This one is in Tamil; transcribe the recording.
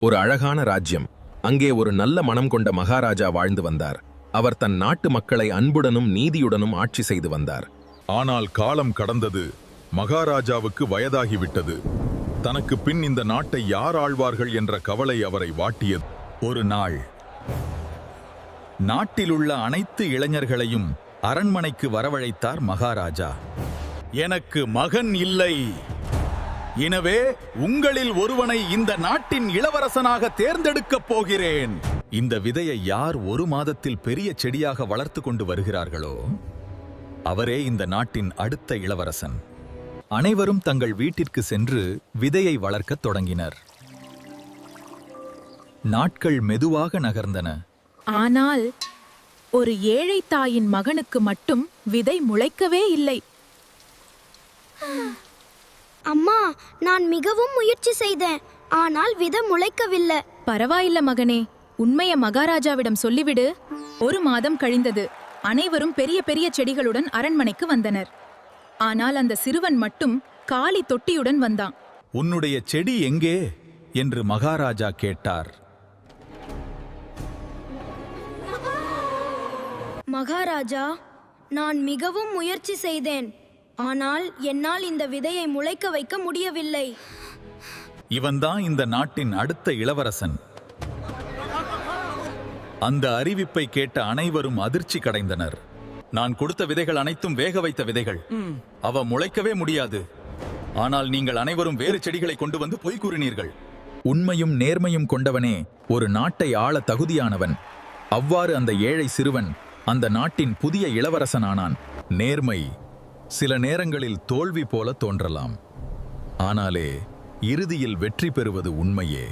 ஒரு அழகான ராஜ்யம். அங்கே ஒரு நல்ல மனம் கொண்ட மகாராஜா வாழ்ந்து வந்தார். அவர் தன் நாட்டு மக்களை அன்புடனும் நீதியுடனும் ஆட்சி செய்து வந்தார். ஆனால் காலம் கடந்தது. மகாராஜாவுக்கு வயதாகிவிட்டது. தனக்கு பின் இந்த நாட்டை யார் ஆழ்வார்கள் என்ற கவலை அவரை வாட்டியது. ஒரு நாள் நாட்டிலுள்ள அனைத்து இளைஞர்களையும் அரண்மனைக்கு வரவழைத்தார் மகாராஜா. எனக்கு மகன் இல்லை, எனவே உங்களில் ஒருவனை இந்த நாட்டின் இளவரசனாக தேர்ந்தெடுக்கப் போகிறேன். இந்த விதையை யார் ஒரு மாதத்தில் பெரிய செடியாக வளர்த்து கொண்டு வருகிறார்களோ அவரே இந்த நாட்டின் அடுத்த இளவரசன். அனைவரும் தங்கள் வீட்டிற்கு சென்று விதையை வளர்க்கத் தொடங்கினர். நாட்கள் மெதுவாக நகர்ந்தன. ஆனால் ஒரு ஏழை தாயின் மகனுக்கு மட்டும் விதை முளைக்கவே இல்லை. அம்மா, நான் மிகவும் முயற்சி செய்தேன், ஆனால் விதை முளைக்கவில்லை. பரவாயில்ல மகனே, உண்மைய மகாராஜாவிடம் சொல்லிவிடு. ஒரு மாதம் கழிந்தது. அனைவரும் பெரிய பெரிய செடிகளுடன் அரண்மனைக்கு வந்தனர். ஆனால் அந்த சிறுவன் மட்டும் காலி தொட்டியுடன் வந்தான். உன்னுடைய செடி எங்கே என்று மகாராஜா கேட்டார். மகாராஜா, நான் மிகவும் முயற்சி செய்தேன், ஆனால் என்னால் இந்த விதையை முளைக்க வைக்க முடியவில்லை. இவன்தான் இந்த நாட்டின் அடுத்த இளவரசன். அந்த அறிவிப்பை கேட்ட அனைவரும் அதிர்ச்சி கடைந்தனர். நான் கொடுத்த விதைகள் அனைத்தும் வேக வைத்த விதைகள். அவ முளைக்கவே முடியாது. ஆனால் நீங்கள் அனைவரும் வேறு செடிகளை கொண்டு வந்து பொய் கூறினீர்கள். உண்மையும் நேர்மையும் கொண்டவனே ஒரு நாட்டை ஆள தகுதியானவன். அவ்வாறு அந்த ஏழை சிறுவன் அந்த நாட்டின் புதிய இளவரசனானான். நேர்மை சில நேரங்களில் தோல்வி போல தோன்றலாம், ஆனாலே இறுதியில் வெற்றி பெறுவது உண்மையே.